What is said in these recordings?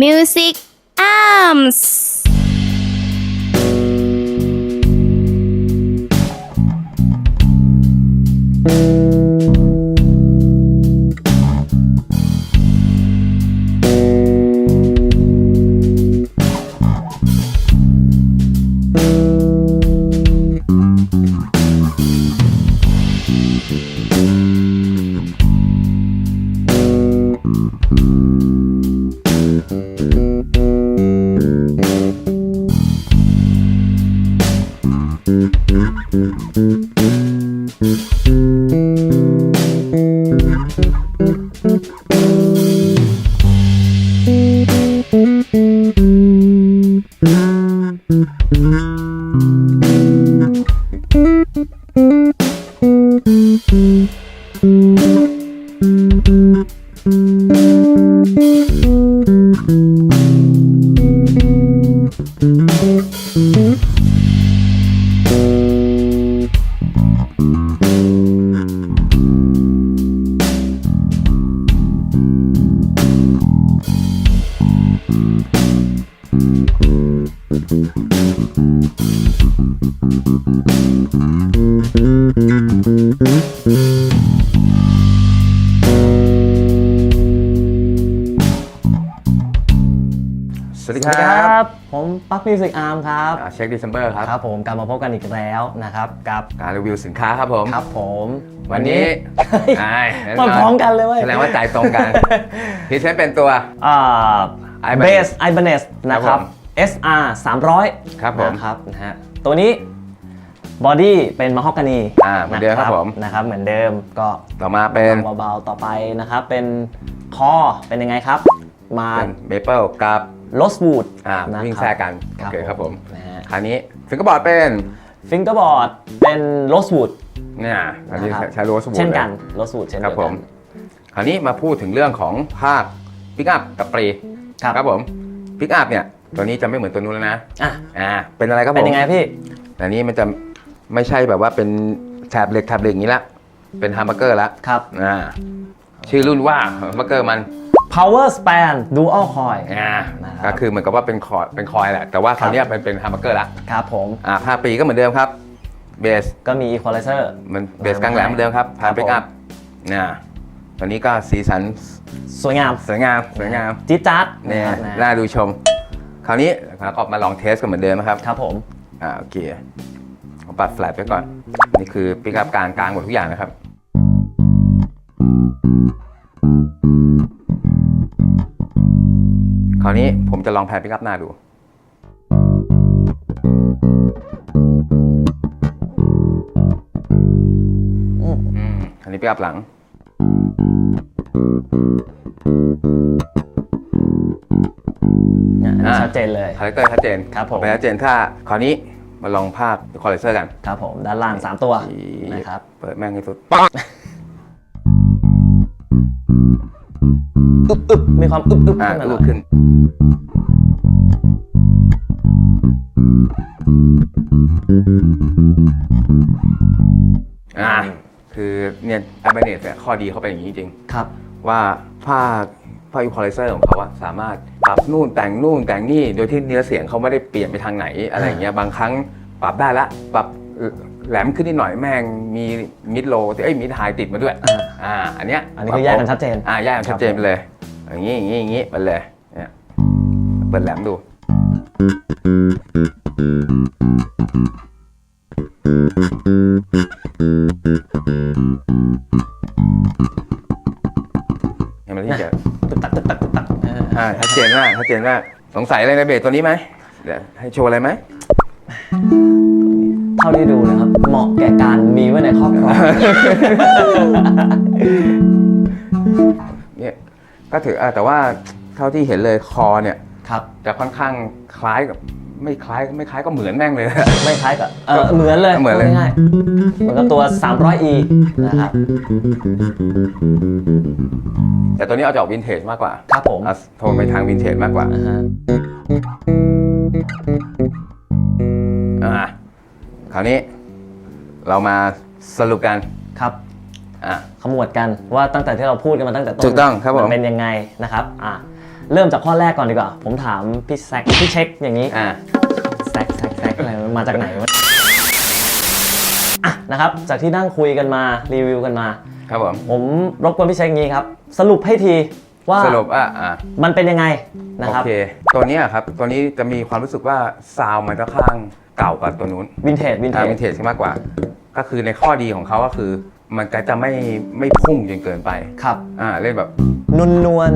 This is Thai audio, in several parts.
Music Armsสวัสดีครับ ผมปั๊กมิวสิกอาร์มครับ เช็ค December ครับ ครับผมกลับมาพบกันอีกแล้วนะครับกับ การรีวิวสินค้าครับผม ครับผม วันนี้ มาพร้อมกันเลยเว้ย แสดงว่าใจตรงกัน ที่ใช้เป็นตัว เบสไอเบเนสนะครับ SR 300 ครับผม นะครับนะฮะตัวนี้บอดี้เป็นมะฮอกกานี เหมือนเดิมครับผม นะครับเหมือนเดิมก็ ต่อมาเป็น เบาๆต่อไปนะครับเป็นคอเป็นยังไงครับมา เป็นเมเปิลกับ โรสวูด วิ่งแทรกกันโอเคครับผม นะฮะ คราวนี้ฟิงเกอร์บอร์ดเป็น ฟิงเกอร์บอร์ดเป็นโรสวูด เนี่ยอันนี้ นะครับ ใช้โรสวูด เช่นกันโรสวูดเช่น ค เดี รั ย บ ว ผ กั ม น คราวนี้มาพูดถึงเรื่องของภาคปิกอัพกับปรี ครับ ผมปิกอัพเนี่ยตัวนี้จะไม่เหมือนตัวนู้นแล้วนะ อ่ะ เป็นอะไรครับผม เป็นยังไงพี่ อันนี้มันจะไม่ใช่แบบว่าเป็นแถบเหล็กอย่างนี้ละเป็นฮัมเบอร์เกอร์ละ ครับ ชื่อรุ่นว่าฮัมเบอร์เกอร์มัน Power Span Dual Coil นะครับ ก็คือเหมือนกับว่าเป็นคอยแหละแต่ว่าคราวนี้เป็นฮัมเบอร์เกอร์ละ ครับผม ภาคปีก็เหมือนเดิมครับเบส ก็มี Equalizer มันเบสกลางแหลมเหมือนเดิมครับผ่าน ครับ ปิกอัพตอนนี้ก็สีสัน สวยงาม สวยงาม จี๊ดจ๊าด เนี่ย นะ น่าดูชม คราวนี้เราก็มาลองเทสกันเหมือนเดิมนะครับ ครับผม โอเคผมปัดแฟลชไปก่อนนี่คือปิกอัพกลางหมดทุกอย่างนะครับคราวนี้ผมจะลองแพนปิกอัพหน้าดูคราวนี้ปิกอัพหลังอันนี้ชัดเจนเลย คาแรคเตอร์ชัดเจน ครับผม เป็นชัดเจนถ้าคราวนี้มาลองภาพคอลเลเซอร์กัน ครับผมด้านล่าง 3 ตัวนะครับ เปิดแม่งให้สุด อึบมีความอึบขึ้นมาหน่ ลู อก ย ขึ้นคือเนี่ยอัลเบเนสเนี่ยข้อดีเขาเป็นอย่างนี้จริง ครับ ๆว่าภาคอีควอไลเซอร์ของเขาอะสามารถปรับนู่นแต่งนี่โดยที่เนื้อเสียงเขาไม่ได้เปลี่ยนไปทางไหนอะไรอย่างเงี้ยบางครั้งปรับได้ละปรับแหลมขึ้นนิดหน่อยแม่งมีมิดโลมิดไฮติดมาด้วยอันเนี้ย อันนี้คือแยกกันชัดเจน แยกกันชัดเจนไปเลยอย่างงี้ไปเลยเนี่ยเปิดแหลมดูเห็นไหมที่เจอ ตึกตักชัดเจนมากสงสัยอะไรในเบสตัวนี้ไหมเดี๋ยวให้โชว์อะไรไหม เท่าที่ดูนะครับ เหมาะแก่การมีไว้ในครอบครอง เนี่ยก็ถือแต่ว่าเท่าที่เห็นเลยคอเนี่ย ครับ จะค่อนข้างคล้ายกับไม่คล้ายก็เหมือนแม่งเลย ไม่คล้ายกับเหมือนเลย เหมือนเลย ง่ายๆเหมือนกับตัว 300e นะครับ แต่ตัวนี้เอาจะออกวินเทจมากกว่า ครับผม โทนไปทางวินเทจมากกว่า คราวนี้เรามาสรุปกัน ครับขมวดกันว่าตั้งแต่ที่เราพูดกันมาตั้งแต่ต้น ถูกต้องครับผม นเป็นยังไงนะครับ เริ่มจากข้อแรกก่อนดีกว่าผมถามพี่แซคพี่เช็คอย่างนี้ แซกอะไรมันมาจากไหนวะอ่ะนะครับจากที่นั่งคุยกันมารีวิวกันมา ครับผม รบกวนพี่เช็คงี้ครับสรุปให้ทีว่า สรุปมันเป็นยังไงนะ โอ ครับ เคตัวเนี้ยครับตัวนี้จะมีความรู้สึกว่าซาวด์มันจะค่อนข้างเก่ากว่าตัวนู้น วินเทจ วินเทจมากกว่า ก็คือในข้อดีของเขาก็คือมันก็จะไม่พุ่งจนเกินไป ครับ เล่นแบบ นวล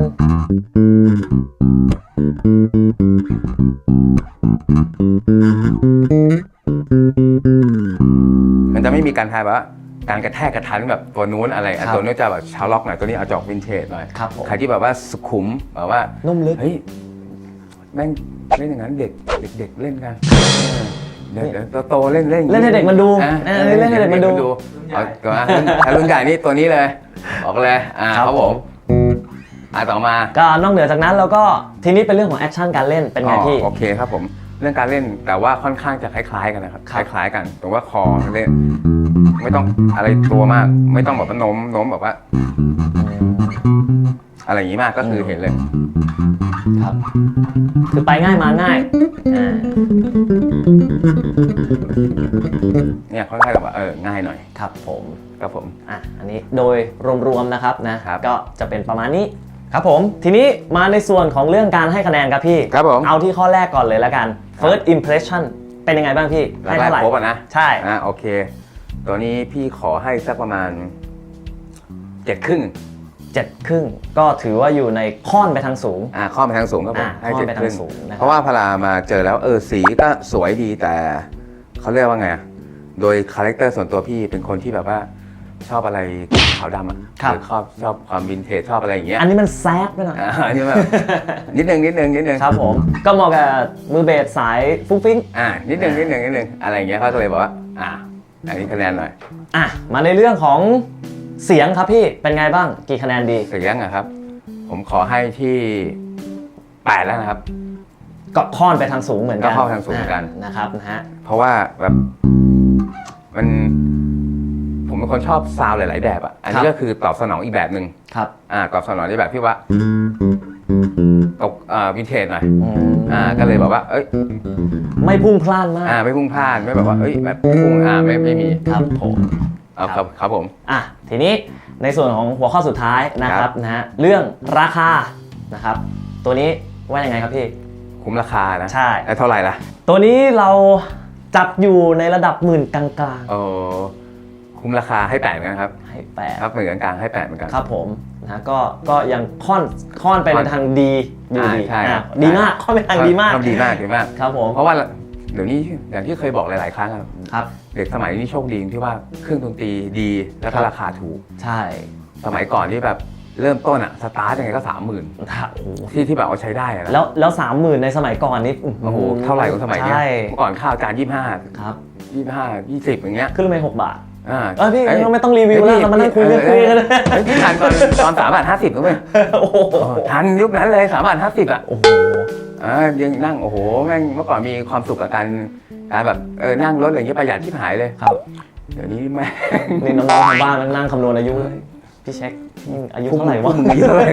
มันจะไม่มีการทายแบบว่าการกระแทกกระทันแบบตัวนู้นอะไร ครับ ตัวนู้นจะแบบชาวล็อกหน่อยตัวนี้เอาจอกวินเทจหน่อย ครับผม ใครที่แบบว่าสุขุมแบบว่า นุ่มลึก เฮ้ยแม่งเล่นอย่างนั้นเด็กเล่นกันเดี๋ยวโตเล่น เล่นให้เด็กมันดู เล่นให้เด็กมันดู เอาก่อนถ้ารุ่นใหญ่นี่ตัวนี้เลยบอกเลยครับผมต่อมา ก็นอกเหนือจากนั้นเราก็ทีนี้เป็นเรื่องของแอคชั่นการเล่นเป็นไงพี่ โอเคครับผมเรื่องการเล่นแต่ว่าค่อนข้างจะคล้ายๆกันนะครับคล้ายๆกันแต่ว่าคอเล่นไม่ต้องอะไรตัวมากไม่ต้องแบบว่าโน้มแบบว่าอะไรอย่างนี้มากก็คือเห็นเลย ครับคือไปง่ายมาง่ายเนี่ยค่อนข้างแบบว่าง่ายหน่อย ครับผม ครับผม อันนี้โดยรวมๆนะครับนะครับ ก็จะเป็นประมาณนี้ครับผมทีนี้มาในส่วนของเรื่องการให้คะแนนครับพี่ ครับผม เอาที่ข้อแรกก่อนเลยแล้วกัน first impression เป็นยังไงบ้างพี่ให้เท่าไหร่ ครบนะ ใช่ โอเค ตัวนี้พี่ขอให้สักประมาณ7.5 7.5ก็ถือว่าอยู่ในค่อนไปทางสูง ข้อไปทางสูงครับผมให้ ค่อนไปทาง 7.5 สูงนะครับ เพราะว่าพลามาเจอแล้วสีก็สวยดีแต่เขาเรียกว่าไงโดยคาแรคเตอร์ส่วนตัวพี่เป็นคนที่แบบว่าชอบอะไรขาวดำหรือชอบความวินเทจชอบอะไรอย่างเงี้ย อันนี้มันแซดไปหน่อย อันนี้แบบนิดนึง ครับผมก็เหมาะกับมือเบสสายฟุ้งฟิ้ง นิดนึงอะไรอย่างเงี้ยเขาก็เลยบอกว่าอันนี้คะแนนหน่อย มาในเรื่องของเสียงครับพี่เป็นไงบ้างกี่คะแนนดี เสียงครับผมขอให้ที่8แล้วนะครับ ก็ค่อนไปทางสูงเหมือนกัน ก็ค่อนไปทางสูงเหมือนกัน นะครับนะฮะ เพราะว่าแบบผมเป็นคนชอบซาวด์หลายๆแบบอันนี้ก็คือตอบสนองอีกแบบหนึ่ง ครับ ตอบสนองในแบบที่ว่าตกวินเทจหน่อยก็เลยแบบว่าไม่พุ่งพล่านมาก ไม่พุ่งพลาดไม่แบบว่าแบบพุ่งไม่มี ครับผม ครับผม ทีนี้ในส่วนของหัวข้อสุดท้ายนะครับนะฮะเรื่องราคานะครับตัวนี้ว่ายังไงครับพี่ คุ้มราคานะ ใช่ แล้วเท่าไหร่ล่ะ ตัวนี้เราจับอยู่ในระดับหมื่นกลาง คุ้มราคาให้8เหมือนกันครับ ๆให้8 ครับเหมือนกลางให้8เหมือนกัน ครับผมนะก็ยังค่อนไปในทางดีอยู่ดี ใช่ครับ ดีมากค่อนไปทางดีมาก ดีมากครับผม เพราะว่าเดี๋ยวนี้อย่างที่เคยบอกหลายๆครั้ง ครับ เด็กสมัยนี้โชคดีที่ว่าเครื่องดนตรีดีแล้วก็ราคาถูก ใช่ สมัยก่อนที่แบบเริ่มต้นสตาร์ทยังไงก็ 30,000ที่แบบเอาใช้ได้นะ แล้ว30,000ในสมัยก่อนนี่ โอ้โหเท่าไหร่ของสมัยเนี้ย ใช่ เมื่อก่อนข้าวจาน25ครับ 20อย่างเงี้ย ขึ้นไป6 บาท พี่ เราไม่ต้องรีวิวแล้วเรามานั่งคุยกันพี่ทันตอน3.50นะเว้ย โอ้โห ทันยุคนั้นเลย3.50โอ้โห ยังนั่งโอ้โหแม่งเมื่อก่อนมีความสุขกับการแบบนั่งรถอะไรอย่างเงี้ยประหยัดที่หายเลย ครับ เดี๋ยวนี้แม่ง นี่น้องๆทางบ้านนั่งคำนวณอายุเลยพี่เช็คอายุเท่าไหร่วะ มึงอายุเท่าไหร่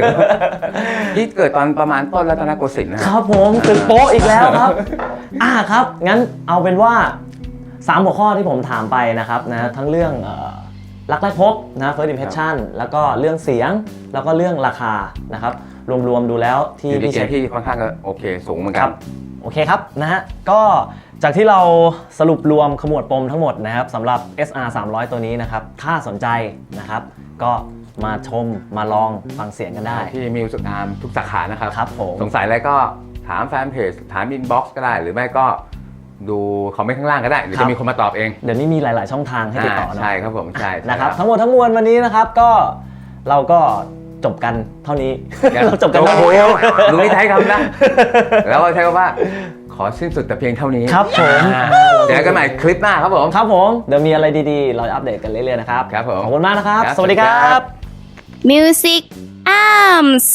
พี่เกิดตอนประมาณต้นรัตนโกสินทร์นะครับ ผมตึกโป๊ะอีกแล้วครับครับงั้นเอาเป็นว่า3หัวข้อที่ผมถามไปนะครับนะทั้งเรื่องรักแรกพบนะ first impression แล้วก็เรื่องเสียงแล้วก็เรื่องราคานะครับรวมๆดูแล้วที่พี่เช็คที่ค่อนข้างโอเคสูงเหมือนกั คน รับโอเคครับนะฮะก็จากที่เราสรุปรวมขมวดปมทั้งหมดนะครับสำหรับ SR 300ตัวนี้นะครับถ้าสนใจนะครับก็มาชมมาลองฟังเสียงกันได้ ที่มิวสิกอาร์มทุกสาขานะครับ ครับผม สงสัยอะไรก็ถามแฟนเพจถามอินบ็อกซ์ก็ได้หรือไม่ก็ดูคอมเมนต์ข้างล่างก็ได้หรือจะมีคนมาตอบเอง เดี๋ยวนี้มีหลายๆช่องทางให้ติดต่อนะ ใช่ครับผมใช่ นะครับทั้งหมดทั้งมวลวันนี้นะครับก็เราก็จบกันเท่านี้ เราจบกันเท่านี้ ดูไม่ใช้คำนะแล้วก็ใช้คำว่าขอสิ้นสุดแต่เพียงเท่านี้ ครับผม เจอกันใหม่คลิปหน้าครับผม ครับผมเดี๋ยวมีอะไรดีๆเราอัปเดตกันเรื่อยๆนะครับ ครับผม ขอบคุณมากนะครับ ครับ สวัสดีครับ Music Arms